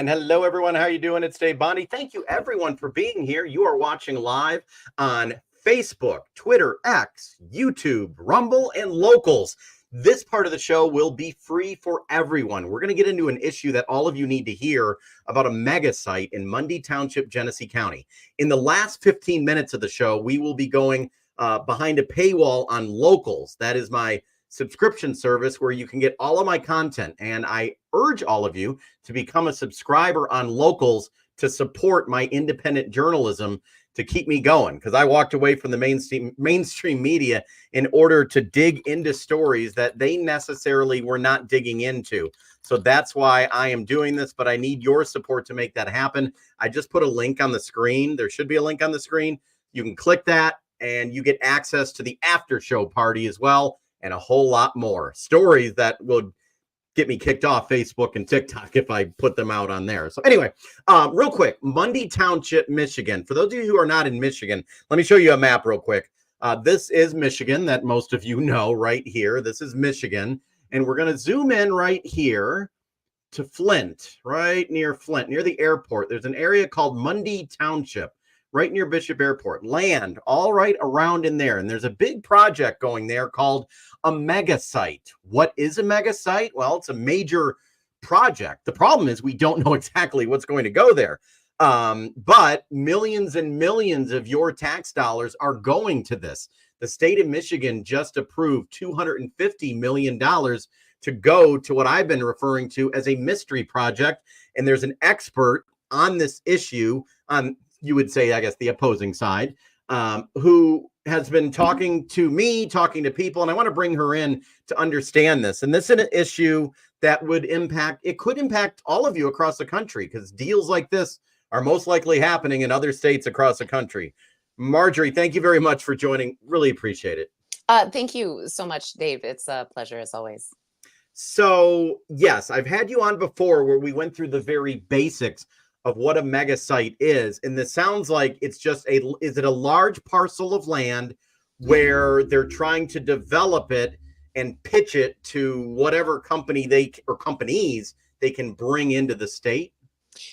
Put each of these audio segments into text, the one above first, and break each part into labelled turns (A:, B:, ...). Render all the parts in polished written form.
A: And hello, everyone. How are you doing? It's Dave Bondy. Thank you, everyone, for being here. You are watching live on Facebook, Twitter, X, YouTube, Rumble, and Locals. This part of the show will be free for everyone. We're going to get into an issue that all of you need to hear about a mega site in Mundy Township, Genesee County. In the last 15 minutes of the show, we will be going behind a paywall on Locals. That is my subscription service where you can get all of my content. And I urge all of you to become a subscriber on Locals to support my independent journalism to keep me going, because I walked away from the mainstream media in order to dig into stories that they necessarily were not digging into. So that's why I am doing this, but I need your support to make that happen. I just put a link on the screen. There should be a link on the screen. You can click that and you get access to the after show party as well, and a whole lot more stories that will get me kicked off Facebook and TikTok if I put them out on there. So anyway, real quick, Mundy Township, Michigan. For those of you who are not in Michigan, let me show you a map real quick. This is Michigan that most of you know right here. This is Michigan. And we're going to zoom in right here to Flint, right near Flint, near the airport. There's an area called Mundy Township, right near Bishop Airport. Land all right around in there. And there's a big project going there called a mega site. What is a mega site? Well, it's a major project. The problem is we don't know exactly what's going to go there. But millions and millions of your tax dollars are going to this. The state of Michigan just approved $250 million to go to what I've been referring to as a mystery project. And there's an expert on this issue on, you would say, I guess, the opposing side, who has been talking to me, talking to people, and I want to bring her in to understand this. And this is an issue that would impact, it could impact all of you across the country, because deals like this are most likely happening in other states across the country. Marjorie, thank you very much for joining. Really appreciate it.
B: Thank you so much, Dave. It's a pleasure as always.
A: So yes, I've had you on before where we went through the very basics of what a mega site is. And this sounds like it's just is it a large parcel of land where they're trying to develop it and pitch it to whatever company or companies they can bring into the state?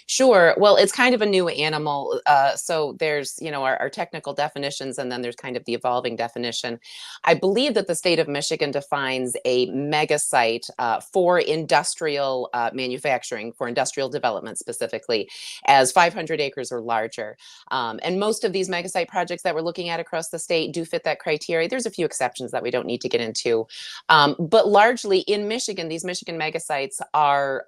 B: Sure. Well, it's kind of a new animal. So there's, our technical definitions, and then there's kind of the evolving definition. I believe that the state of Michigan defines a mega site for industrial manufacturing, for industrial development specifically, as 500 acres or larger. And most of these mega site projects that we're looking at across the state do fit that criteria. There's a few exceptions that we don't need to get into. But largely in Michigan, these Michigan mega sites are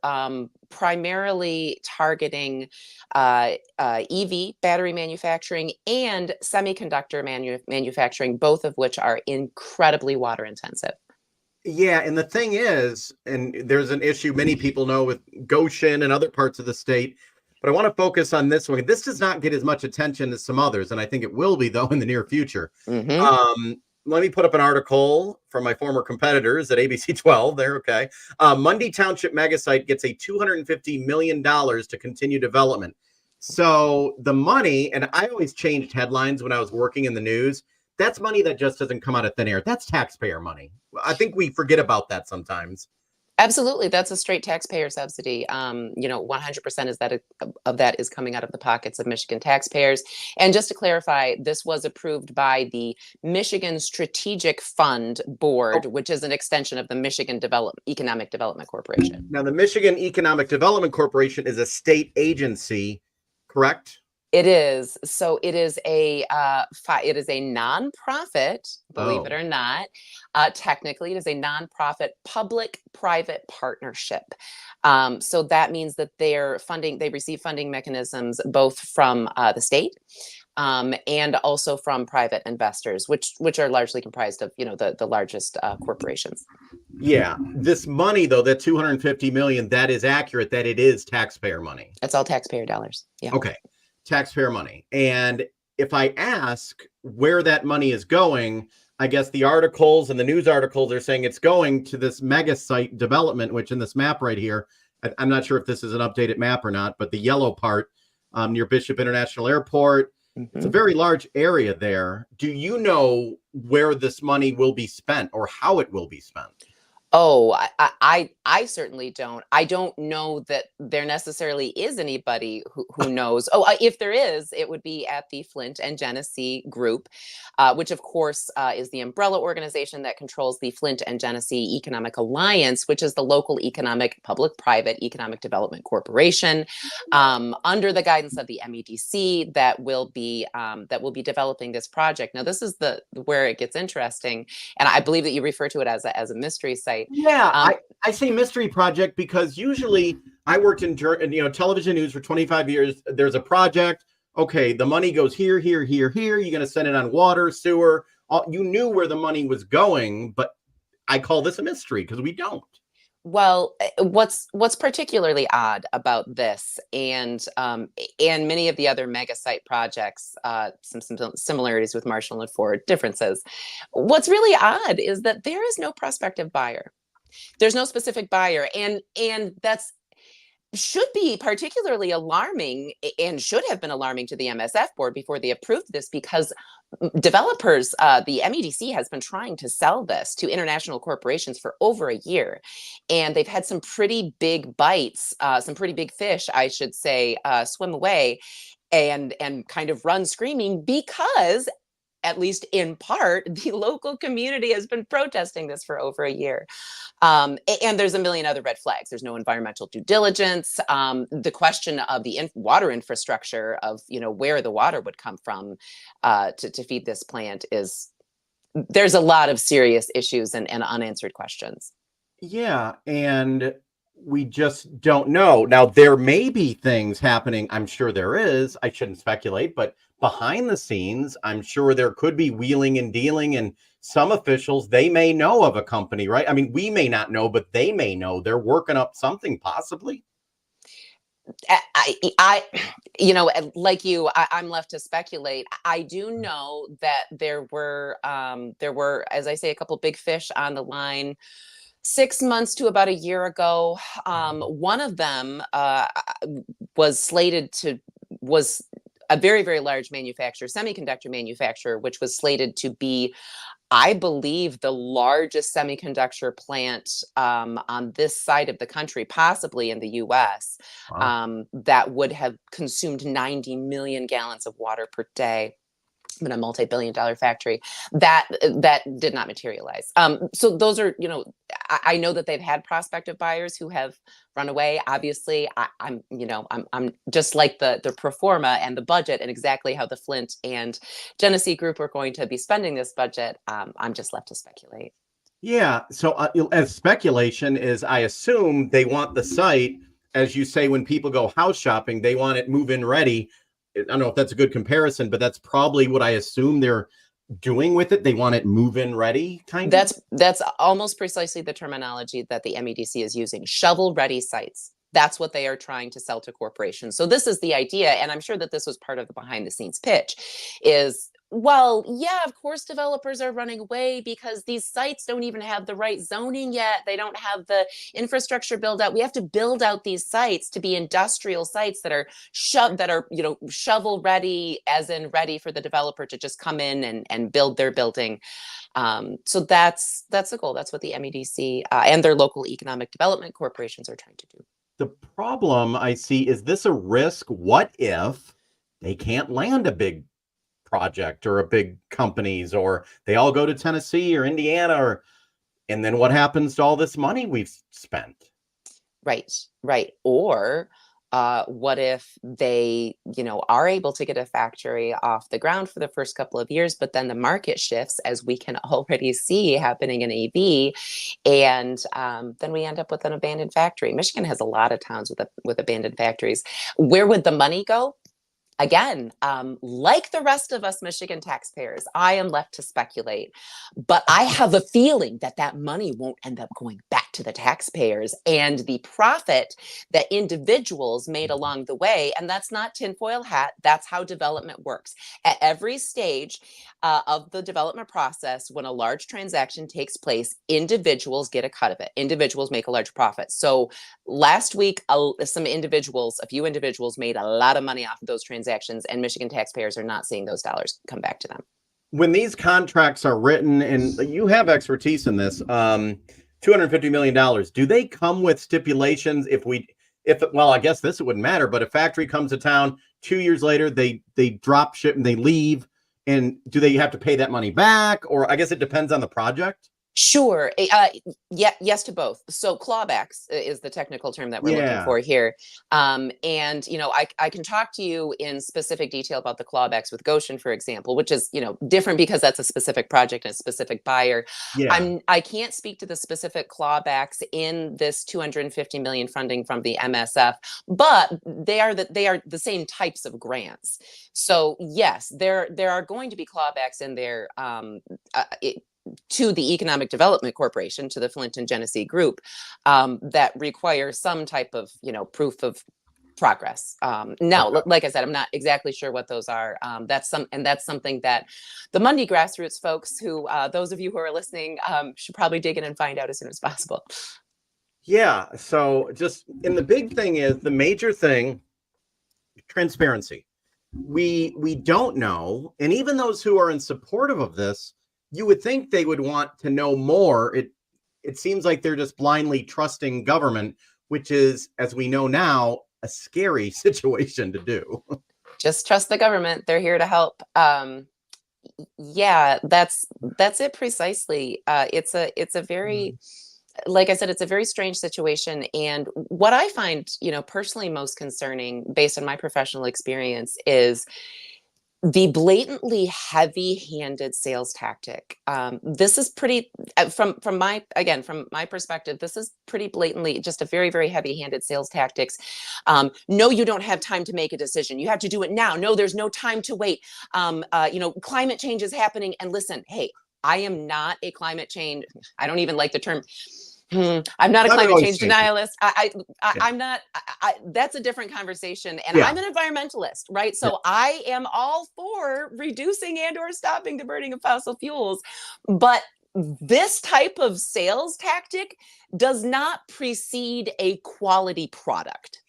B: primarily targeting EV battery manufacturing and semiconductor manufacturing, both of which are incredibly water intensive.
A: Yeah, and the thing is, and there's an issue many people know with Goshen and other parts of the state, but I want to focus on this one. This does not get as much attention as some others, and I think it will be, though, in the near future. Mm-hmm. Let me put up an article from my former competitors at ABC 12. There, okay. Mundy Township megasite gets a $250 million to continue development. So the money, and I always changed headlines when I was working in the news. That's money that just doesn't come out of thin air. That's taxpayer money. I think we forget about that sometimes.
B: Absolutely. That's a straight taxpayer subsidy. 100% of that is coming out of the pockets of Michigan taxpayers. And just to clarify, this was approved by the Michigan Strategic Fund Board, which is an extension of the Michigan Economic Development Corporation.
A: Now, the Michigan Economic Development Corporation is a state agency, correct?
B: It is. So it is a nonprofit, believe it or not. Technically, it is a nonprofit public-private partnership. So that means that they receive funding mechanisms both from the state and also from private investors, which are largely comprised of, the largest corporations.
A: Yeah. This money, though, that $250 million, that is accurate, that it is taxpayer money.
B: It's all taxpayer dollars. Yeah.
A: Okay. Taxpayer money. And if I ask where that money is going, I guess the articles and the news articles are saying it's going to this mega site development, which in this map right here, I'm not sure if this is an updated map or not, but the yellow part near Bishop International Airport, it's a very large area there. Do you know where this money will be spent or how it will be spent?
B: Oh, I certainly don't. I don't know that there necessarily is anybody who knows. Oh, if there is, it would be at the Flint and Genesee group, which of course is the umbrella organization that controls the Flint and Genesee Economic Alliance, which is the local economic, public-private economic development corporation, under the guidance of the MEDC that will be developing this project. Now, this is where it gets interesting, and I believe that you refer to it as a mystery site.
A: Yeah, I say mystery project because usually I worked in television news for 25 years. There's a project. Okay, the money goes here, here, here, here. You're going to send it on water, sewer. You knew where the money was going, but I call this a mystery because we don't.
B: Well, what's particularly odd about this and many of the other mega site projects, some similarities with Marshall and Ford, differences. What's really odd is that there is no prospective buyer. There's no specific buyer, and that's should be particularly alarming and should have been alarming to the MSF board before they approved this, because developers, the MEDC has been trying to sell this to international corporations for over a year, and they've had some pretty big bites, some pretty big fish, I should say, swim away and kind of run screaming because, at least in part, the local community has been protesting this for over a year. And there's a million other red flags. There's no environmental due diligence. The question of the water infrastructure of, where the water would come from to feed this plant there's a lot of serious issues and unanswered questions.
A: Yeah, and we just don't know. Now, there may be things happening. I'm sure there is. I shouldn't speculate, but behind the scenes, I'm sure there could be wheeling and dealing, and some officials, they may know of a company, right? I mean, we may not know, but they may know. They're working up something possibly.
B: Like you, I'm left to speculate. I do know that there were, as I say, a couple big fish on the line 6 months to about a year ago. One of them was a very, very large manufacturer, semiconductor manufacturer, which was slated to be, I believe, the largest semiconductor plant on this side of the country, possibly in the US, that would have consumed 90 million gallons of water per day. In a multi-billion-dollar factory that did not materialize. So those are, I know that they've had prospective buyers who have run away. Obviously, I'm just like the pro forma and the budget and exactly how the Flint and Genesee group are going to be spending this budget. I'm just left to speculate.
A: Yeah. So as speculation is, I assume they want the site, as you say, when people go house shopping, they want it move-in ready. I don't know if that's a good comparison, but that's probably what I assume they're doing with it. They want it move-in ready, kind
B: of. That's almost precisely the terminology that the MEDC is using. Shovel-ready sites. That's what they are trying to sell to corporations. So this is the idea, and I'm sure that this was part of the behind-the-scenes pitch, is, well, yeah, of course developers are running away because these sites don't even have the right zoning yet. They don't have the infrastructure build out. We have to build out these sites to be industrial sites that are shovel ready, as in ready for the developer to just come in and build their building. So that's the goal. That's what the MEDC and their local economic development corporations are trying to do.
A: The problem I see is this a risk? What if they can't land a big project or a big companies, or they all go to Tennessee or Indiana, and then what happens to all this money we've spent?
B: Right. Or what if they, are able to get a factory off the ground for the first couple of years, but then the market shifts, as we can already see happening in AV, and then we end up with an abandoned factory. Michigan has a lot of towns with abandoned factories. Where would the money go? Again, like the rest of us Michigan taxpayers, I am left to speculate, but I have a feeling that money won't end up going back to the taxpayers, and the profit that individuals made along the way, and that's not tinfoil hat, that's how development works. At every stage of the development process, when a large transaction takes place, individuals get a cut of it. Individuals make a large profit. So last week, a few individuals made a lot of money off of those transactions, and Michigan taxpayers are not seeing those dollars come back to them.
A: When these contracts are written, and you have expertise in this, $250 million. Do they come with stipulations well, I guess this wouldn't matter, but a factory comes to town 2 years later, they drop ship and they leave. And do they have to pay that money back? Or I guess it depends on the project.
B: Sure. Yeah, yes to both. So clawbacks is the technical term that we're looking for here. And, I can talk to you in specific detail about the clawbacks with Goshen, for example, which is, different because that's a specific project and a specific buyer.
A: Yeah.
B: I can't speak to the specific clawbacks in this 250 million funding from the MSF, but they are the same types of grants. So yes, there are going to be clawbacks in there. To the Economic Development Corporation, to the Flint and Genesee Group, that require some type of, proof of progress. Now,
A: Okay.
B: like I said, I'm not exactly sure what those are. That's something that the Mundy grassroots folks, who those of you who are listening, should probably dig in and find out as soon as possible.
A: Yeah. So and the big thing is the major thing, transparency. We don't know, and even those who are in supportive of this, you would think they would want to know more. It seems like they're just blindly trusting government, which is, as we know now, a scary situation to do.
B: Just trust the government. They're here to help. Yeah, that's it precisely. It's a very, like I said, it's a very strange situation. And what I find, personally most concerning, based on my professional experience, is the blatantly heavy-handed sales tactic. This is pretty, from my perspective, this is pretty blatantly just a very, very heavy-handed sales tactics. No, you don't have time to make a decision. You have to do it now. No, there's no time to wait. Climate change is happening. And listen, hey, I am not a climate change. I don't even like the term. I'm not a climate change denialist. I'm not. That's a different conversation. And I'm an environmentalist, right? So I am all for reducing and or stopping the burning of fossil fuels. But this type of sales tactic does not precede a quality product.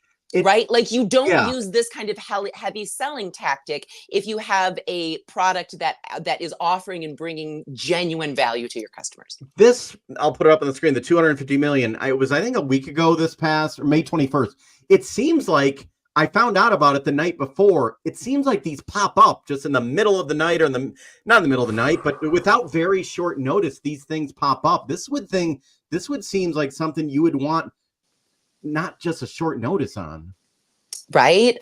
B: Right? Like, you don't use this kind of heavy selling tactic if you have a product that is offering and bringing genuine value to your customers.
A: This, I'll put it up on the screen, the 250 million. I think a week ago, this past, or May 21st. It seems like I found out about it the night before. It seems like these pop up just in the middle of the night, or not in the middle of the night, but without very short notice, these things pop up. This would seem like something you would want not just a short notice on.
B: Right.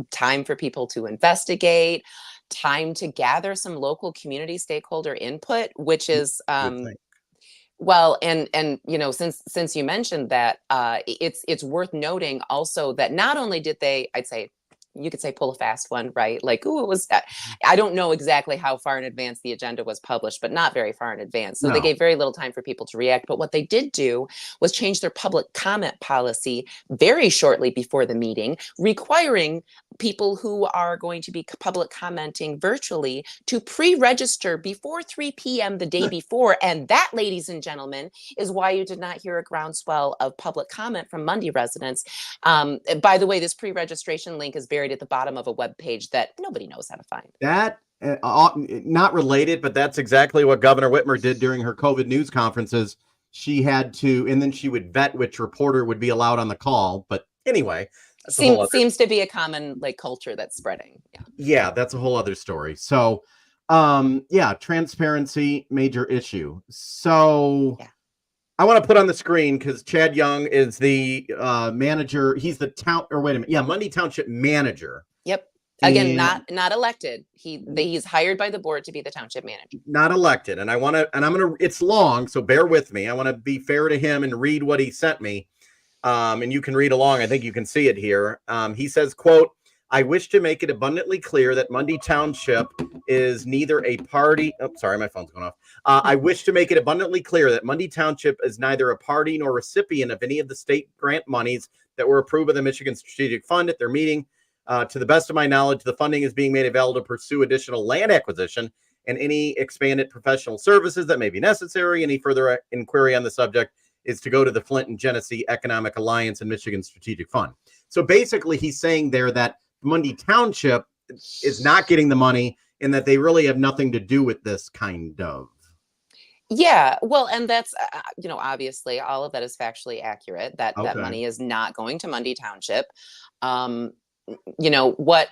B: Time for people to investigate, time to gather some local community stakeholder input, which is, well, and since you mentioned that, it's worth noting also that not only did they, you could say, pull a fast one, right? Like, it was, I don't know exactly how far in advance the agenda was published, but not very far in advance. So they gave very little time for people to react. But what they did do was change their public comment policy very shortly before the meeting, requiring people who are going to be public commenting virtually to pre-register before 3 p.m. the day before. And that, ladies and gentlemen, is why you did not hear a groundswell of public comment from Mundy residents. By the way, this pre-registration link is buried at the bottom of a web page that nobody knows how to find.
A: That, not related, but that's exactly what Governor Whitmer did during her COVID news conferences. She had to, and then she would vet which reporter would be allowed on the call. But anyway,
B: seems to be a common culture that's spreading.
A: Yeah, that's a whole other story. So, transparency, major issue. So I want to put on the screen, because Chad Young is the manager. He's the Mundy Township manager.
B: Yep. Again, not elected. He's hired by the board to be the township manager.
A: Not elected. And it's long, so bear with me. I want to be fair to him and read what he sent me. And you can read along. I think you can see it here. He says, quote, "I wish to make it abundantly clear that Mundy Township is neither a party." Oh, sorry, my phone's going off. "I wish to make it abundantly clear that Mundy Township is neither a party nor recipient of any of the state grant monies that were approved by the Michigan Strategic Fund at their meeting. To the best of my knowledge, the funding is being made available to pursue additional land acquisition and any expanded professional services that may be necessary. Any further inquiry on the subject is to go to the Flint and Genesee Economic Alliance and Michigan Strategic Fund." So basically, he's saying there that Mundy Township is not getting the money and that they really have nothing to do with this, kind of.
B: Yeah, well, and that's obviously all of that is factually accurate. That
A: Okay.
B: money is not going to Mundy Township. Um, what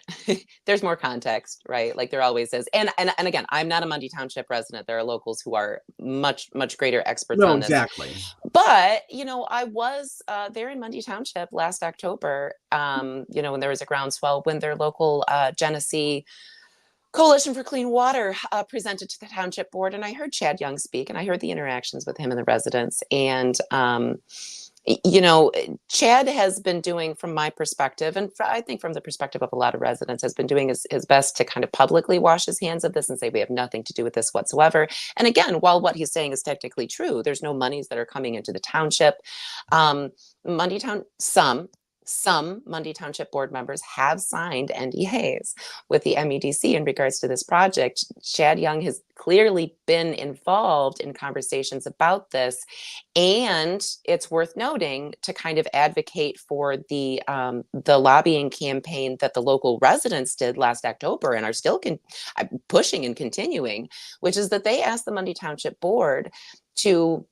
B: there's more context, right? Like there always is. And again, I'm not a Mundy Township resident. There are locals who are much greater experts
A: No,
B: on this.
A: exactly.
B: But I was there in Mundy Township last October. When there was a groundswell when their local Genesee Coalition for Clean Water presented to the township board, and I heard Chad Young speak, and I heard the interactions with him and the residents. And Chad has been doing, from my perspective, and I think from the perspective of a lot of residents, has been doing his best to kind of publicly wash his hands of this and say we have nothing to do with this whatsoever. And again, while what he's saying is technically true, there's no monies that are coming into the township. Mundy Town, some Mundy Township board members have signed NDAs with the MEDC in regards to this project. Chad Young has clearly been involved in conversations about this, and it's worth noting to kind of advocate for the lobbying campaign that the local residents did last October and are still pushing and continuing, which is that they asked the Mundy Township board to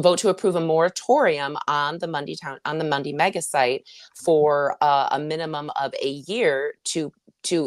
B: vote to approve a moratorium on the Mundy mega site for a minimum of a year to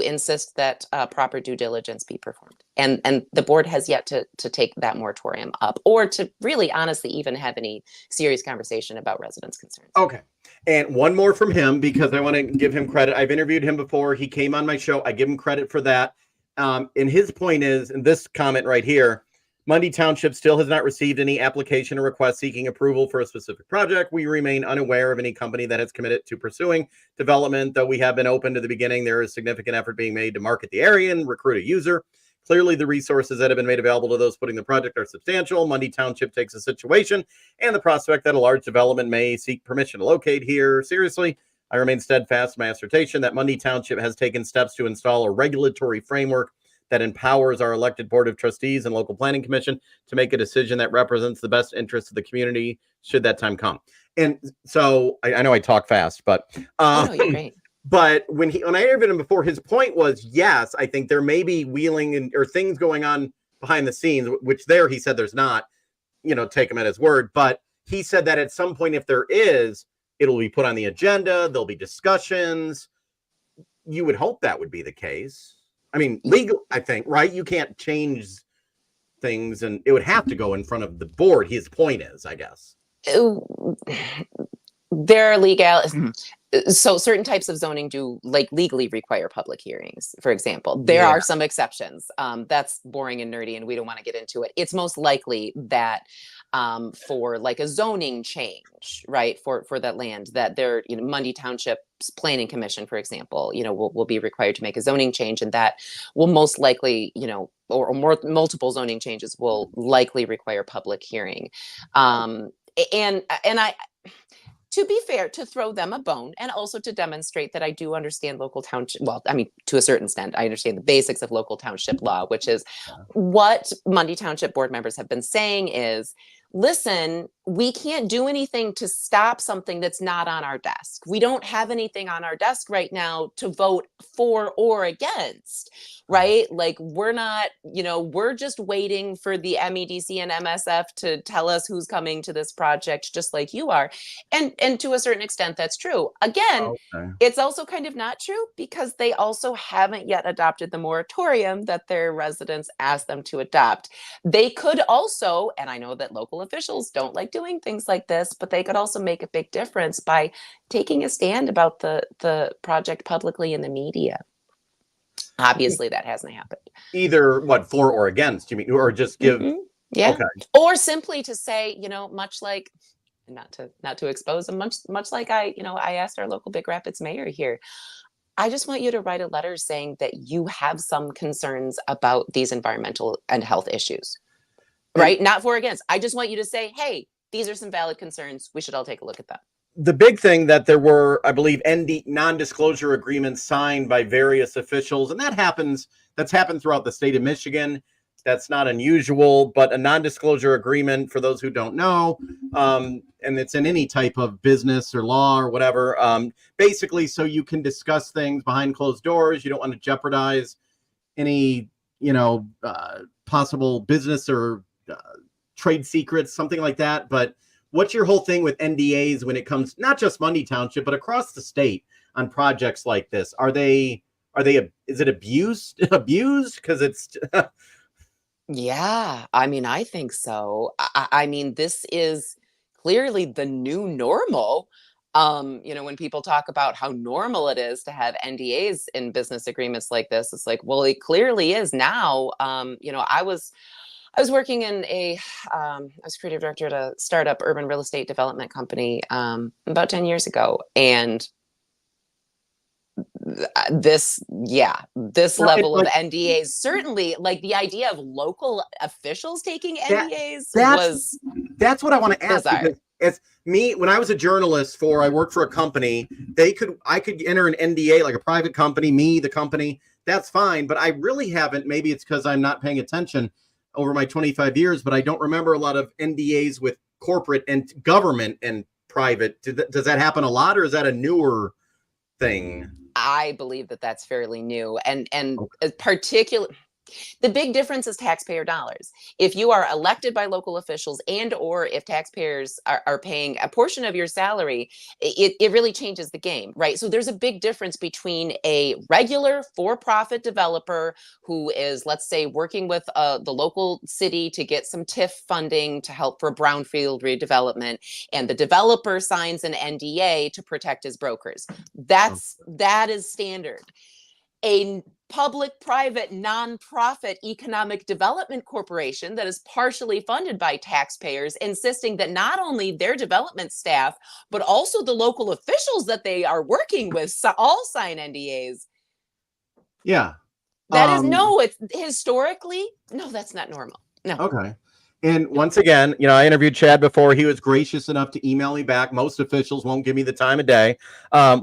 B: insist that proper due diligence be performed. And the board has yet to take that moratorium up or to really honestly even have any serious conversation about residents' concerns.
A: Okay. And one more from him, because I want to give him credit. I've interviewed him before. He came on my show. I give him credit for that. And his point is, in this comment right here, Mundy Township still has not received any application or request seeking approval for a specific project. We remain unaware of any company that has committed to pursuing development, though we have been open to the beginning. There is significant effort being made to market the area and recruit a user. Clearly, the resources that have been made available to those putting the project are substantial. Mundy Township takes the situation and the prospect that a large development may seek permission to locate here seriously. I remain steadfast in my assertion that Mundy Township has taken steps to install a regulatory framework that empowers our elected board of trustees and local planning commission to make a decision that represents the best interests of the community should that time come. And so I know I talk fast, but
B: No, you're great.
A: But when I interviewed him before, his point was, yes, I think there may be wheeling or things going on behind the scenes, which there he said there's not, take him at his word. But he said that at some point, if there is, it'll be put on the agenda. There'll be discussions. You would hope that would be the case. I mean, legal, I think, right? You can't change things, and it would have to go in front of the board. His point is, I guess.
B: There are legal. So certain types of zoning do legally require public hearings, for example. There are some exceptions. That's boring and nerdy, and we don't want to get into it. It's most likely that for a zoning change, right, for that land, that there, Mundy Township's Planning Commission, for example, will be required to make a zoning change, and that will most likely, or multiple zoning changes will likely require public hearing. And I, to be fair, to throw them a bone and also to demonstrate that I do understand local township. Well, I mean, to a certain extent, I understand the basics of local township law, which is what Mundy Township board members have been saying is, listen, we can't do anything to stop something that's not on our desk. We don't have anything on our desk right now to vote for or against, right? We're not, we're just waiting for the MEDC and MSF to tell us who's coming to this project, just like you are. And to a certain extent, that's true. Again, It's also kind of not true because they also haven't yet adopted the moratorium that their residents asked them to adopt. They could also, and I know that local officials don't like doing things like this, but they could also make a big difference by taking a stand about the project publicly in the media. Obviously, that hasn't happened.
A: Either for or against, you mean, or just give?
B: Yeah. Okay. Or simply to say, much like, not to expose them, much like I asked our local Big Rapids mayor here, I just want you to write a letter saying that you have some concerns about these environmental and health issues, right? Not for or against. I just want you to say, hey, these are some valid concerns. We should all take a look at them.
A: The big thing that there were, I believe, non-disclosure agreements signed by various officials, and that's happened throughout the state of Michigan. That's not unusual, but a non-disclosure agreement, for those who don't know, and it's in any type of business or law or whatever, basically so you can discuss things behind closed doors. You don't want to jeopardize any, possible business or trade secrets, something like that. But what's your whole thing with NDAs when it comes not just Mundy Township, but across the state on projects like this? Is it abused? Because it's
B: Yeah, I mean, I think so. I mean, this is clearly the new normal. When people talk about how normal it is to have NDAs in business agreements like this, it's like, well, it clearly is now. I was working in I was creative director at a startup urban real estate development company about 10 years ago, and this level of NDAs, certainly, like the idea of local officials taking NDAs was
A: that's what I want to ask,
B: bizarre.
A: because as me, when I was a journalist I worked for a company, I could enter an NDA, like a private company, the company, that's fine. But I really haven't, maybe it's because I'm not paying attention over my 25 years, but I don't remember a lot of NDAs with corporate and government and private. Does that happen a lot, or is that a newer thing?
B: I believe that that's fairly new, and particular. The big difference is taxpayer dollars. If you are elected by local officials, and or if taxpayers are paying a portion of your salary, it really changes the game, right? So there's a big difference between a regular for-profit developer who is, let's say, working with the local city to get some TIF funding to help for brownfield redevelopment, and the developer signs an NDA to protect his brokers. That is standard. A public-private nonprofit economic development corporation that is partially funded by taxpayers, insisting that not only their development staff, but also the local officials that they are working with all sign NDAs.
A: Yeah.
B: It's historically, no, that's not normal. No.
A: Okay. And once again, I interviewed Chad before. He was gracious enough to email me back. Most officials won't give me the time of day,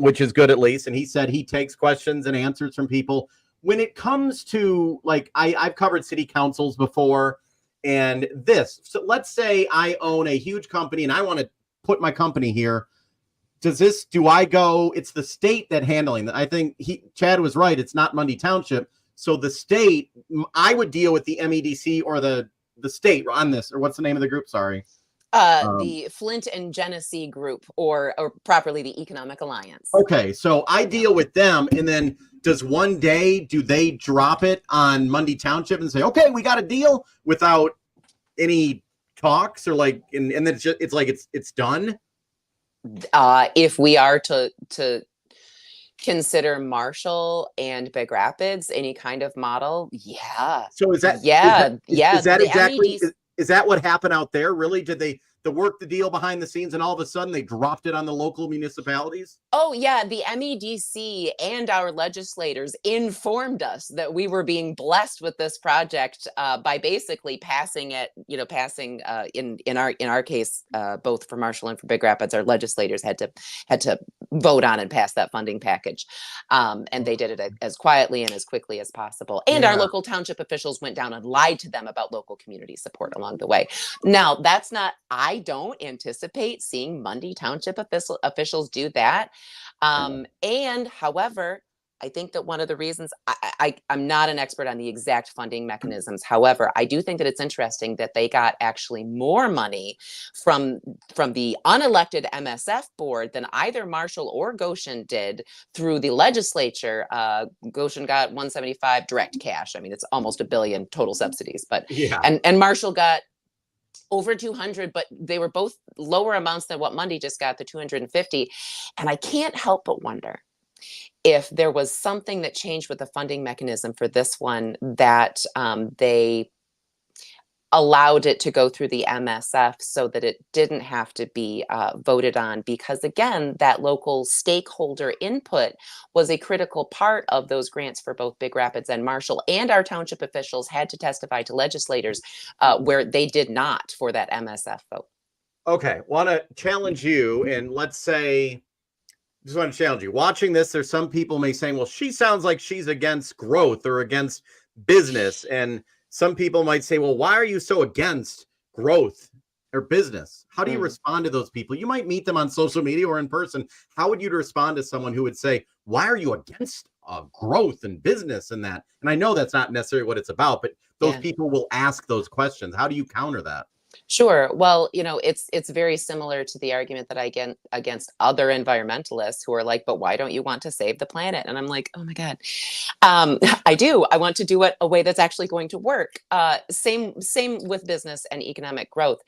A: which is good at least. And he said he takes questions and answers from people. When it comes to, like, I've covered city councils before, and so let's say I own a huge company and I want to put my company here. Do I go, it's the state that handling that. I think Chad was right. It's not Mundy Township. So the state, I would deal with the MEDC or the state on this, or what's the name of the group? Sorry.
B: The Flint and Genesee group, or properly the Economic Alliance.
A: Okay, so I deal with them, and then do they drop it on Mundy Township and say, okay, we got a deal, without any talks, or like, and then it's done?
B: If we are to consider Marshall and Big Rapids any kind of model, yeah.
A: So is that is that what happened out there? Really? Did they work the deal behind the scenes, and all of a sudden they dropped it on the local municipalities?
B: Oh yeah, the MEDC and our legislators informed us that we were being blessed with this project by basically passing it. In our case, both for Marshall and for Big Rapids, our legislators had to vote on and pass that funding package, and they did it as quietly and as quickly as possible. And our local township officials went down and lied to them about local community support along the way. Now, that's not. I don't anticipate seeing Mundy Township officials do that. And however, I think that one of the reasons I'm not an expert on the exact funding mechanisms. However, I do think that it's interesting that they got actually more money from the unelected MSF board than either Marshall or Goshen did through the legislature. Goshen got 175 direct cash. I mean, it's almost $1 billion total subsidies, but
A: yeah.
B: And Marshall got over 200, but they were both lower amounts than what Mundy just got, the 250. And I can't help but wonder if there was something that changed with the funding mechanism for this one, that they allowed it to go through the MSF so that it didn't have to be voted on, because again, that local stakeholder input was a critical part of those grants for both Big Rapids and Marshall, and our township officials had to testify to legislators where they did not for that MSF vote.
A: Okay, want to challenge you, and let's say, just want to challenge you. Watching this, there's some people may say, well, she sounds like she's against growth or against business, and some people might say, well, why are you so against growth or business? How do you respond to those people? You might meet them on social media or in person. How would you respond to someone who would say, why are you against growth and business and that. And I know that's not necessarily what it's about, but those
B: Yeah.
A: people will ask those questions. How do you counter that?
B: Sure. Well, it's very similar to the argument that I get against other environmentalists who are like, but why don't you want to save the planet? And I'm like, oh my God. I do. I want to do it a way that's actually going to work. Same with business and economic growth.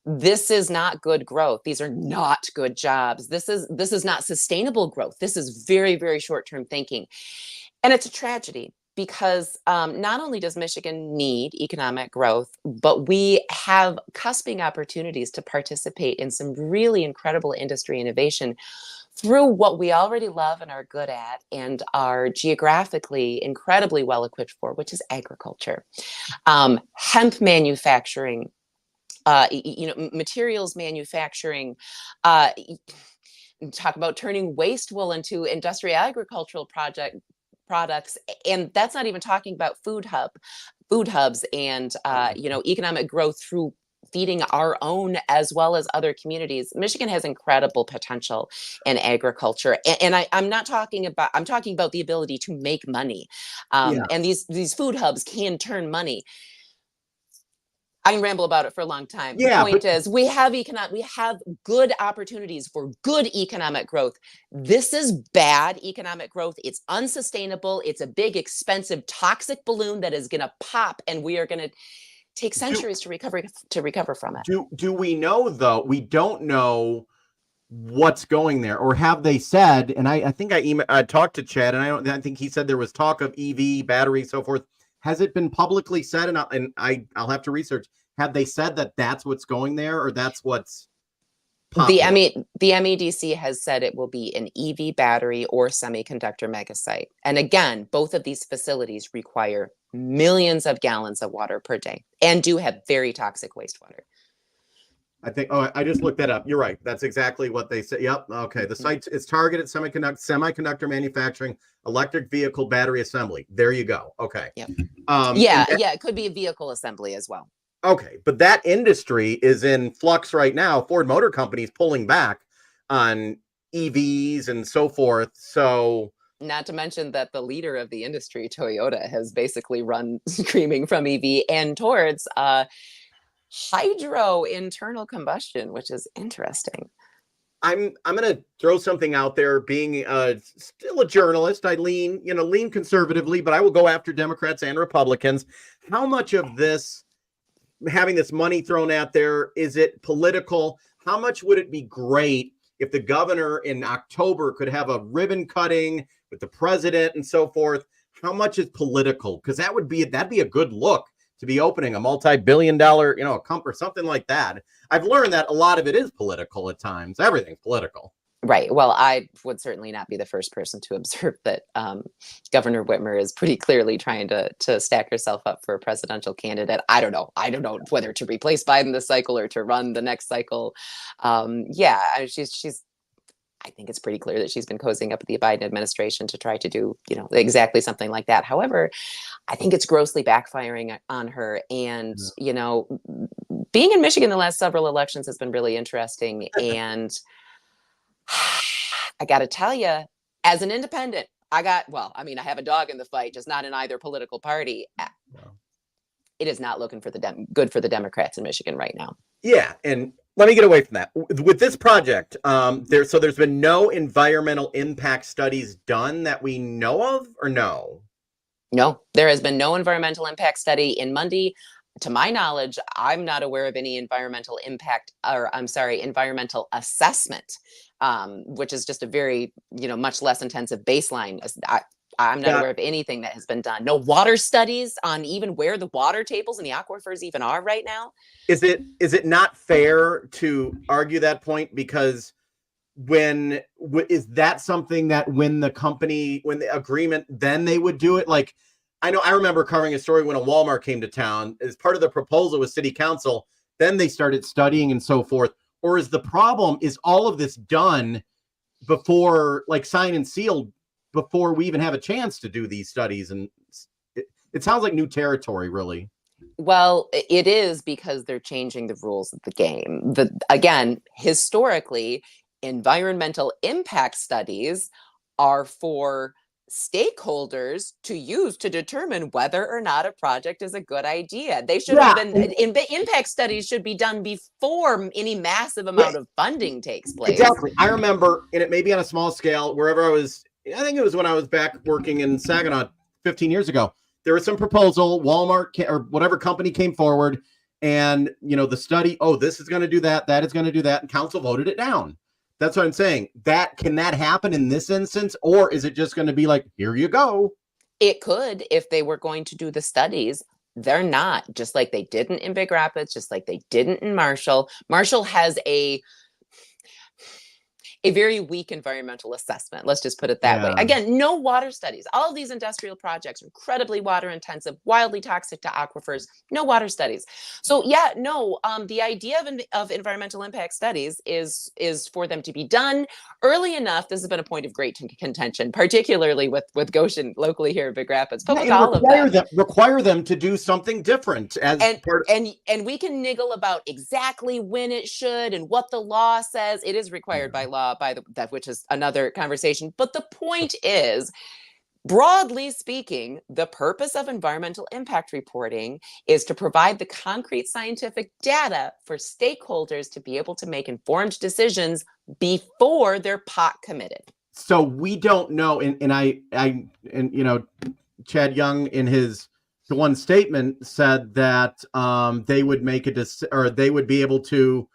B: This is not good growth. These are not good jobs. This is not sustainable growth. This is very, very short-term thinking. And it's a tragedy because not only does Michigan need economic growth, but we have cusping opportunities to participate in some really incredible industry innovation through what we already love and are good at and are geographically incredibly well equipped for, which is agriculture, hemp manufacturing, materials manufacturing, talk about turning waste wool into industrial agricultural products, and that's not even talking about food hubs and economic growth through feeding our own as well as other communities. Michigan has incredible potential in agriculture, and I'm talking about the ability to make money, and these food hubs can turn money. I can ramble about it for a long time. The point is, we have good opportunities for good economic growth. This is bad economic growth. It's unsustainable. It's a big, expensive, toxic balloon that is going to pop, and we are going to take centuries to recover from it.
A: Do we know, though? We don't know what's going there, or have they said? And I think I talked to Chad, and I think he said there was talk of EV battery, so forth. Has it been publicly said? And I'll have to research. Have they said that that's what's going there, or that's what's popular?
B: The MEDC has said it will be an EV battery or semiconductor megasite. And again, both of these facilities require millions of gallons of water per day and do have very toxic wastewater.
A: I think, I just looked that up. You're right. That's exactly what they said. Yep. Okay. The site is targeted semiconductor manufacturing, electric vehicle battery assembly. There you go. Okay.
B: Yep. It could be a vehicle assembly as well.
A: Okay. But that industry is in flux right now. Ford Motor Company is pulling back on EVs and so forth. So,
B: not to mention that the leader of the industry, Toyota, has basically run screaming from EV and towards hydro internal combustion, which is interesting.
A: I'm going to throw something out there. Being still a journalist, I lean conservatively, but I will go after Democrats and Republicans. How much of this, having this money thrown out there, is it political? How much would it be great if the governor in October could have a ribbon cutting with the president and so forth? How much is political? Because that'd be a good look, to be opening a multi-billion-dollar, a company or something like that. I've learned that a lot of it is political at times. Everything's political.
B: Right. Well, I would certainly not be the first person to observe that Governor Whitmer is pretty clearly trying to stack herself up for a presidential candidate. I don't know whether to replace Biden this cycle or to run the next cycle. She's I think it's pretty clear that she's been cozying up with the Biden administration to try to do, exactly something like that. However, I think it's grossly backfiring on her. And, being in Michigan the last several elections has been really interesting. And I got to tell you, as an independent, I have a dog in the fight, just not in either political party. No. It is not looking for good for the Democrats in Michigan right now.
A: Yeah. And let me get away from that. With this project, there's been no environmental impact studies done that we know of, or no?
B: No, there has been no environmental impact study in Mundy. To my knowledge, I'm not aware of any environmental assessment, which is just a very, much less intensive baseline. I'm not aware of anything that has been done. No water studies on even where the water tables and the aquifers even are right now.
A: Is it not fair to argue that point? Because is that something that when the agreement, then they would do it? Like, I remember covering a story when a Walmart came to town as part of the proposal with city council. Then they started studying and so forth. Or is the problem, is all of this done before, like, sign and sealed, before we even have a chance to do these studies? And it sounds like new territory, really.
B: Well, it is, because they're changing the rules of the game. Again, historically, environmental impact studies are for stakeholders to use to determine whether or not a project is a good idea. They should
A: Yeah.
B: have been, impact studies should be done before any massive amount of funding takes place.
A: Exactly. I remember, and it may be on a small scale, wherever I was, I think it was when I was back working in Saginaw 15 years ago, there was some proposal, Walmart or whatever company came forward, and, the study, oh, this is going to do that, that is going to do that, and council voted it down. That's what I'm saying. Can that happen in this instance, or is it just going to be like, here you go?
B: It could, if they were going to do the studies. They're not, just like they didn't in Big Rapids, just like they didn't in Marshall. Marshall has a very weak environmental assessment. Let's just put it that way. Again, no water studies. All of these industrial projects are incredibly water intensive, wildly toxic to aquifers, no water studies. So yeah, no, the idea of environmental impact studies is for them to be done early enough. This has been a point of great contention, particularly with Goshen locally here in Big Rapids, but with all of them.
A: Require them to do something different
B: and we can niggle about exactly when it should and what the law says. It is required by law, which is another conversation. But the point is, broadly speaking, the purpose of environmental impact reporting is to provide the concrete scientific data for stakeholders to be able to make informed decisions before they're pot committed.
A: So we don't know, and Chad Young in his one statement said that they would make or they would be able to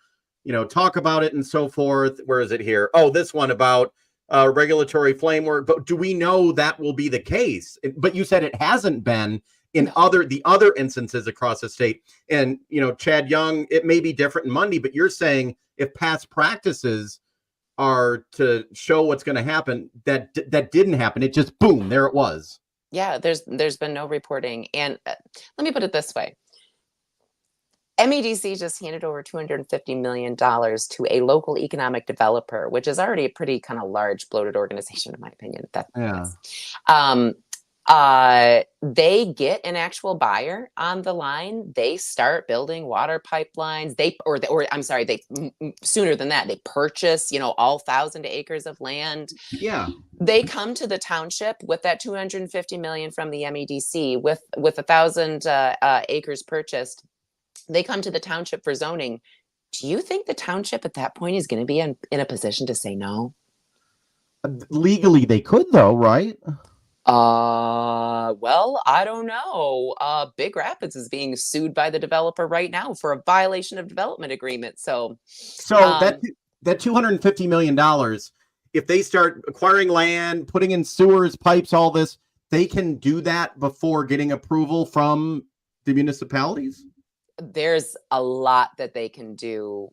A: talk about it and so forth. Where is it here? Oh, this one about regulatory framework. But do we know that will be the case? But you said it hasn't been in the other instances across the state. And, Chad Young, it may be different in Mundy, but you're saying if past practices are to show what's going to happen, that didn't happen. It just, boom, there it was.
B: Yeah, there's been no reporting. And let me put it this way. MEDC just handed over $250 million to a local economic developer, which is already a pretty kind of large, bloated organization, in my opinion. They get an actual buyer on the line. They start building water pipelines. Sooner than that, they purchase, all 1,000 acres of land.
A: Yeah.
B: They come to the township with that $250 million from the MEDC with 1,000 acres purchased. They come to the township for zoning. Do you think the township at that point is going to be in a position to say no?
A: Legally, they could, though, right?
B: Well, I don't know. Big Rapids is being sued by the developer right now for a violation of development agreement. So
A: that $250 million, if they start acquiring land, putting in sewers, pipes, all this, they can do that before getting approval from the municipalities?
B: There's a lot that they can do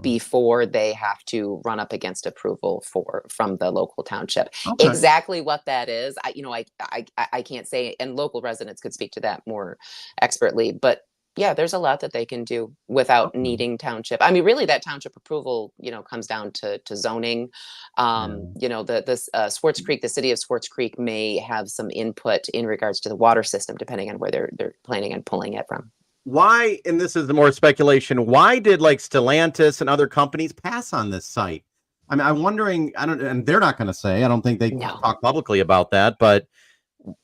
B: before they have to run up against approval from the local township. Okay. Exactly what that is, I can't say, and local residents could speak to that more expertly. But yeah, there's a lot that they can do without needing township. I mean, really, that township approval, comes down to zoning. The Swartz Creek, the city of Swartz Creek may have some input in regards to the water system, depending on where they're planning on pulling it from.
A: Why, and this is the more speculation, why did Stellantis and other companies pass on this site? I mean, I'm wondering, and they're not going to say, I don't think they talk publicly about that, but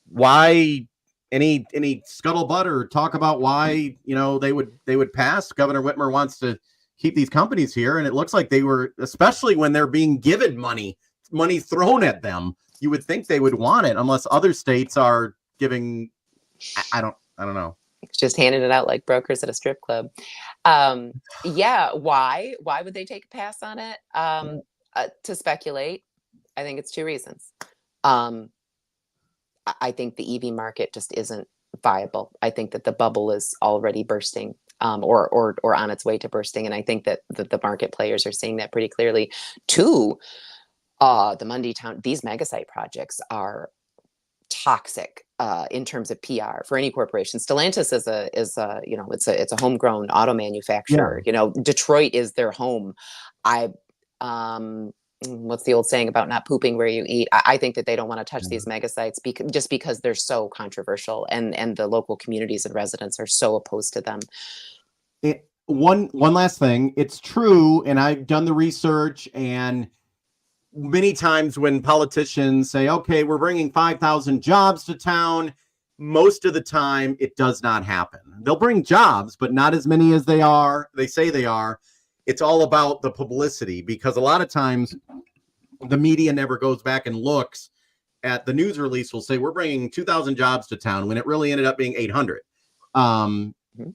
A: why any scuttlebutt or talk about why, they would pass? Governor Whitmer wants to keep these companies here. And it looks like they were, especially when they're being given money thrown at them, you would think they would want it unless other states are giving, I don't know.
B: Just handing it out like brokers at a strip club. Yeah. Why would they take a pass on it? To speculate, I think it's two reasons. I think the EV market just isn't viable. I think that the bubble is already bursting, or on its way to bursting. And I think that the market players are seeing that pretty clearly. Two, the Mundy Town, these mega site projects are toxic in terms of PR for any corporation. Stellantis is a homegrown auto manufacturer. Yeah. Detroit is their home. What's the old saying about not pooping where you eat? I think that they don't want to touch these mega sites because they're so controversial, and the local communities and residents are so opposed to them.
A: One last thing, it's true, and I've done the research, and many times when politicians say, okay, we're bringing 5,000 jobs to town, most of the time it does not happen. They'll bring jobs, but not as many as they say they are. It's all about the publicity, because a lot of times the media never goes back and looks at the news release. Will say we're bringing 2,000 jobs to town when it really ended up being 800.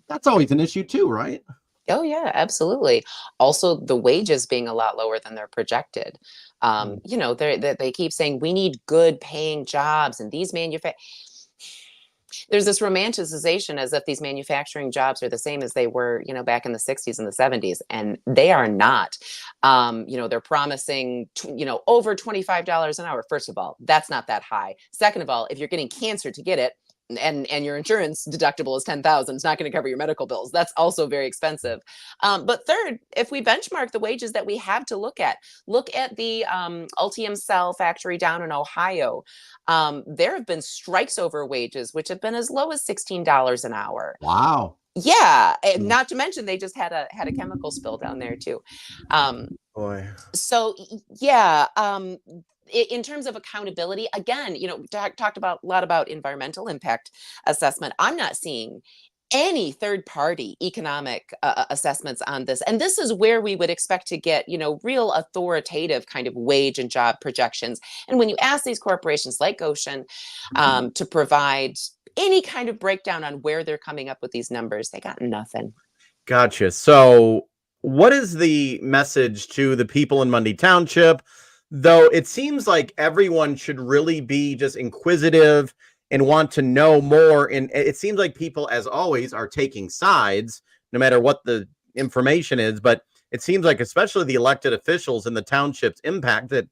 A: That's always an issue too, right?
B: Oh yeah, absolutely. Also, the wages being a lot lower than they're projected. You know, they keep saying we need good paying jobs, and these there's this romanticization as if these manufacturing jobs are the same as they were, you know, back in the 60s and the 70s, and they are not. You know, they're promising, you know, over $25 an hour. First of all, that's not that high. Second of all, if you're getting cancer to get it, and your insurance deductible is 10,000, it's not going to cover your medical bills. That's also very expensive. But third, if we benchmark the wages that we have to look at the Ultium Cell factory down in Ohio. There have been strikes over wages, which have been as low as $16 an hour.
A: Wow.
B: Yeah, and not to mention they just had a chemical spill down there too.
A: Boy.
B: So yeah, in terms of accountability, again, you know, talked about a lot about environmental impact assessment. I'm not seeing any third party economic assessments on this. And this is where we would expect to get, you know, real authoritative kind of wage and job projections. And when you ask these corporations like Goshen to provide any kind of breakdown on where they're coming up with these numbers, they got nothing.
A: Gotcha. So what is the message to the people in Mundy Township? Though it seems like everyone should really be just inquisitive and want to know more. And it seems like people, as always, are taking sides, no matter what the information is. But it seems like, especially the elected officials in the township's impact, that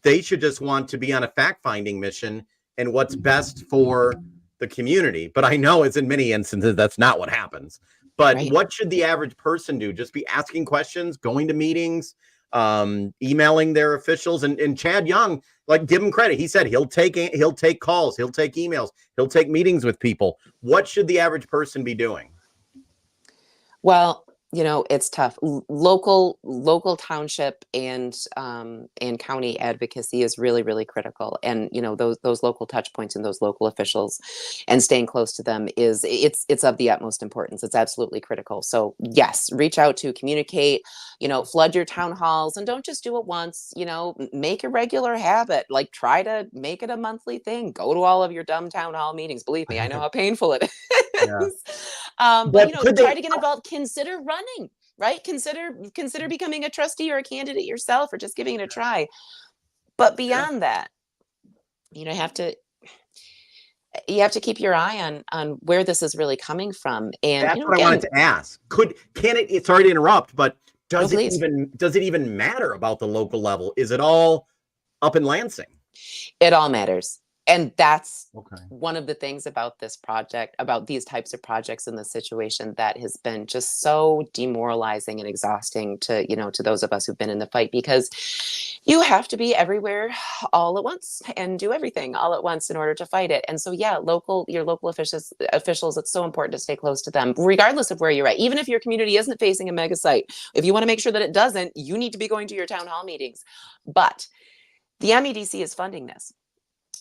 A: they should just want to be on a fact-finding mission and what's best for the community. But I know it's in many instances, that's not what happens. But
B: Right.
A: What should the average person do? Just be asking questions, going to meetings, emailing their officials. And Chad Young, like, give him credit. He said he'll take calls, he'll take emails, he'll take meetings with people. What should the average person be doing?
B: Well, you know, it's tough. Local township and county advocacy is really critical. And you know, those local touch points and those local officials and staying close to them it's of the utmost importance. It's absolutely critical. So yes, reach out to, communicate, you know, flood your town halls, and don't just do it once. You know, make a regular habit. Like, try to make it a monthly thing. Go to all of your dumb town hall meetings. Believe me, I know how painful it is.
A: Yeah.
B: But you know, try to get involved. Consider running, right? Consider becoming a trustee or a candidate yourself, or just giving it a try. But beyond that, you know, you have to keep your eye on where this is really coming from. And
A: That's
B: you know,
A: what I wanted to ask. Can it? Sorry to interrupt, but does it even matter about the local level? Is it all up in Lansing?
B: It all matters. And that's
A: Okay.
B: one of the things about this project, about these types of projects in this situation, that has been just so demoralizing and exhausting to, you know, to those of us who've been in the fight, because you have to be everywhere all at once and do everything all at once in order to fight it. And so, yeah, your local officials, it's so important to stay close to them, regardless of where you're at. Even if your community isn't facing a mega site, if you want to make sure that it doesn't, you need to be going to your town hall meetings. But the MEDC is funding this.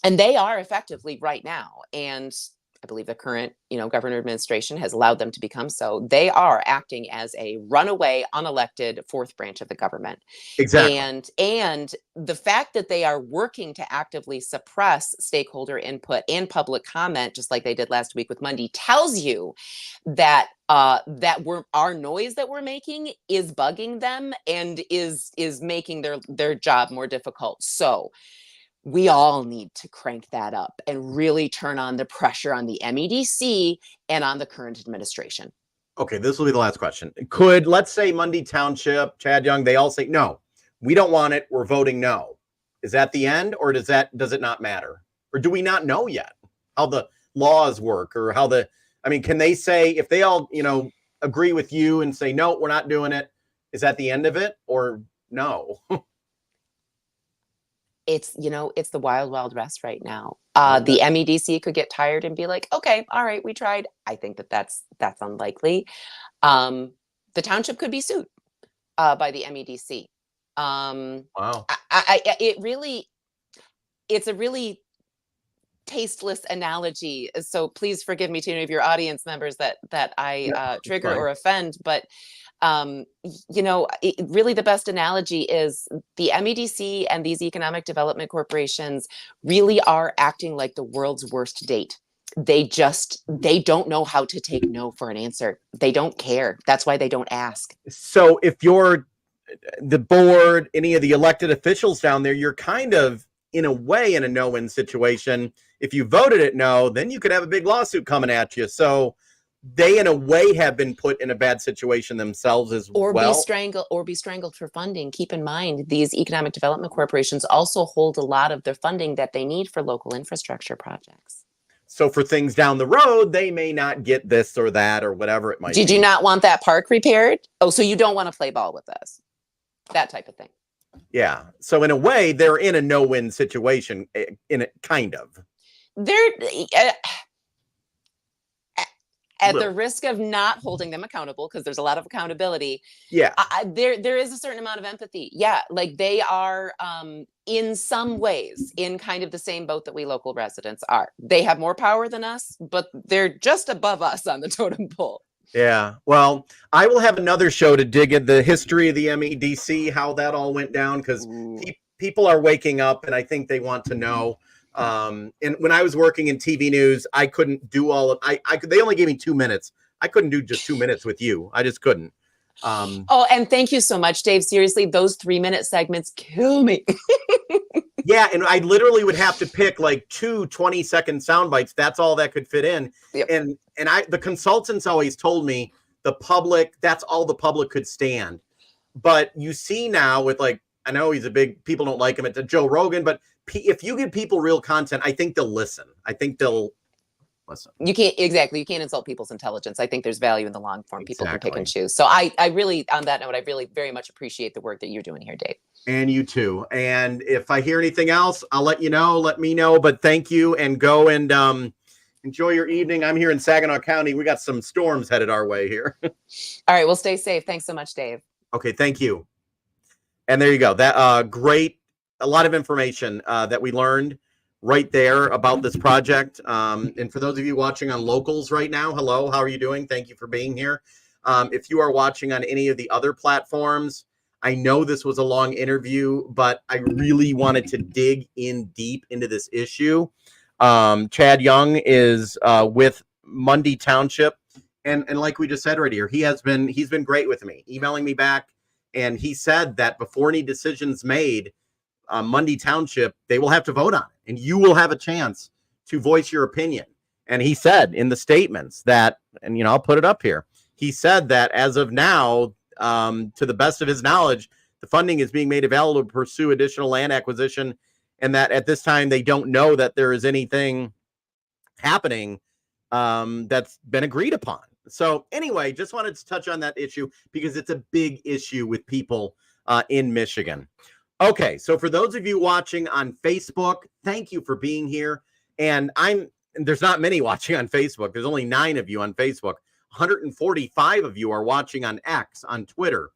B: And they are effectively right now. And I believe the current, you know, governor administration has allowed them to become so. They are acting as a runaway, unelected fourth branch of the government.
A: Exactly.
B: And the fact that they are working to actively suppress stakeholder input and public comment, just like they did last week with Mundy, tells you that our noise that we're making is bugging them and is making their job more difficult. So we all need to crank that up and really turn on the pressure on the MEDC and on the current administration.
A: Okay, this will be the last question. Could, let's say, Mundy Township, Chad Young, they all say, no, we don't want it, we're voting no. Is that the end, or does it not matter? Or do we not know yet how the laws work, or can they say, if they all, you know, agree with you and say, no, we're not doing it, is that the end of it, or no?
B: It's, you know, it's the wild west right now. The MEDC could get tired and be like, okay, all right, we tried. I think that's unlikely. The township could be sued by the MEDC.
A: Wow.
B: It's a really tasteless analogy. So please forgive me to any of your audience members that I trigger or offend. But really the best analogy is the MEDC and these economic development corporations really are acting like the world's worst date. They don't know how to take no for an answer. They don't care. That's why they don't ask.
A: So if you're the board, any of the elected officials down there, you're kind of in a way in a no-win situation. If you voted it no, then you could have a big lawsuit coming at you. So they in a way have been put in a bad situation themselves as well.
B: Be strangled for funding. Keep in mind, these economic development corporations also hold a lot of their funding that they need for local infrastructure projects.
A: So for things down the road, they may not get this or that or whatever it might be.
B: Did you not want that park repaired? Oh, so you don't want to play ball with us. That type of thing.
A: Yeah. So in a way, they're in a no-win situation, in it, kind of.
B: They're at the risk of not holding them accountable, because there's a lot of accountability.
A: Yeah.
B: There is a certain amount of empathy. Yeah. Like they are in some ways in kind of the same boat that we local residents are. They have more power than us, but they're just above us on the totem pole.
A: Yeah. Well, I will have another show to dig in the history of the MEDC, how that all went down, because people are waking up and I think they want to know. And when I was working in TV news, I couldn't do all of they only gave me 2 minutes. I couldn't do just 2 minutes with you. I just couldn't.
B: And thank you so much, Dave. Seriously, those 3-minute segments kill me.
A: Yeah, and I literally would have to pick like 2 20-second sound bites. That's all that could fit in.
B: Yep.
A: And the consultants always told me the public, that's all the public could stand. But you see now with like, I know he's a big, people don't like him, it's a Joe Rogan, but if you give people real content, I think they'll listen. I think they'll listen.
B: You can't insult people's intelligence. I think there's value in the long form. People can pick and choose. So I really, on that note, I really very much appreciate the work that you're doing here, Dave.
A: And you too. And if I hear anything else, I'll let you know. Let me know. But thank you, and go and enjoy your evening. I'm here in Saginaw County. We got some storms headed our way here.
B: All right. Well, stay safe. Thanks so much, Dave.
A: Okay. Thank you. And there you go. That great. A lot of information that we learned right there about this project. And for those of you watching on Locals right now, hello. How are you doing? Thank you for being here. If you are watching on any of the other platforms, I know this was a long interview, but I really wanted to dig in deep into this issue. Chad Young is with Mundy Township. And like we just said right here, he's been great with me, emailing me back. And he said that before any decisions made, Mundy Township, they will have to vote on it. And you will have a chance to voice your opinion. And he said in the statements that, and I'll put it up here. He said that as of now, to the best of his knowledge, the funding is being made available to pursue additional land acquisition, and that at this time they don't know that there is anything happening that's been agreed upon. So anyway, just wanted to touch on that issue because it's a big issue with people in Michigan. Okay, so for those of you watching on Facebook, thank you for being here. And there's not many watching on Facebook. There's only 9 of you on Facebook. 145 of you are watching on X, on Twitter.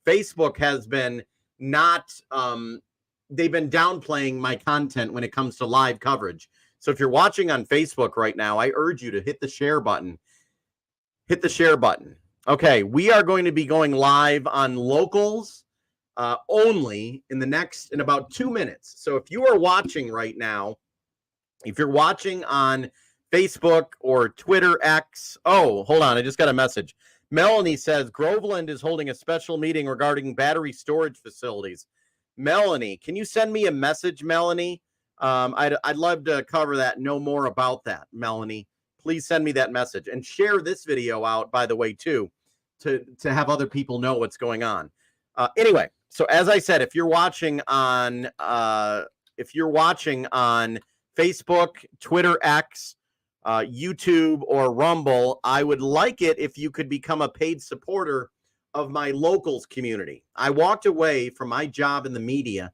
A: Facebook has been they've been downplaying my content when it comes to live coverage. So if you're watching on Facebook right now, I urge you to hit the share button. Hit the share button. Okay, we are going to be going live on Locals only in about 2 minutes. So if you are watching right now, if you're watching on Facebook or Twitter X. Oh, hold on. I just got a message. Melanie says Groveland is holding a special meeting regarding battery storage facilities. Melanie, can you send me a message, Melanie? I'd love to cover that, know more about that, Melanie. Please send me that message and share this video out, by the way, too, to have other people know what's going on. Anyway, so as I said, if you're watching on Facebook, Twitter X, YouTube, or Rumble, I would like it if you could become a paid supporter of my Locals community. I walked away from my job in the media,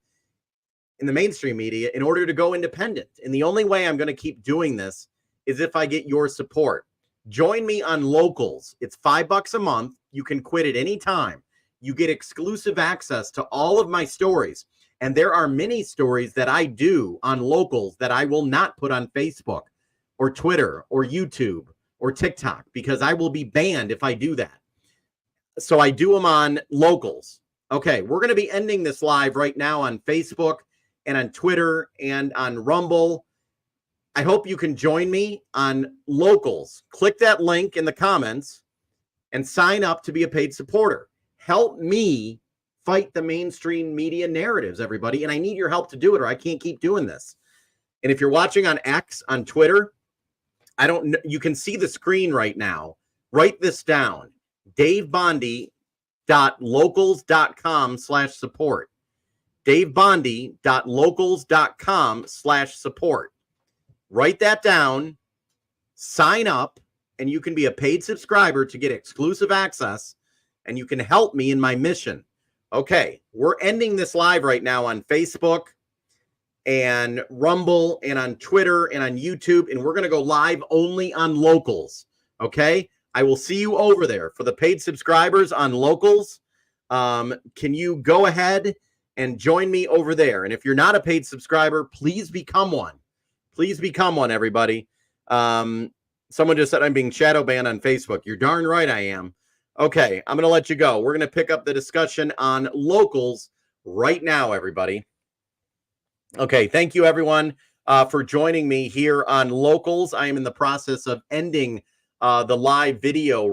A: in the mainstream media, in order to go independent. And the only way I'm going to keep doing this is if I get your support. Join me on Locals. It's $5 a month. You can quit at any time. You get exclusive access to all of my stories. And there are many stories that I do on locals that I will not put on Facebook or Twitter or YouTube or TikTok, because I will be banned if I do that. So I do them on locals. Okay, we're going to be ending this live right now on Facebook and on Twitter and on Rumble. I hope you can join me on locals. Click that link in the comments and sign up to be a paid supporter. Help me fight the mainstream media narratives, everybody. And I need your help to do it, or I can't keep doing this. And if you're watching on X, on Twitter, I don't know, you can see the screen right now. Write this down. davebondi.locals.com/support. davebondi.locals.com/support. Write that down, sign up, and you can be a paid subscriber to get exclusive access, and you can help me in my mission. Okay, we're ending this live right now on Facebook and Rumble and on Twitter and on YouTube, and we're going to go live only on locals. Okay, I will see you over there. For the paid subscribers on locals, can you go ahead and join me over there? And if you're not a paid subscriber, please become one. Please become one, everybody. Someone just said I'm being shadow banned on Facebook. You're darn right I am. Okay, I'm going to let you go. We're going to pick up the discussion on locals right now, everybody. Okay, thank you, everyone, for joining me here on locals. I am in the process of ending the live video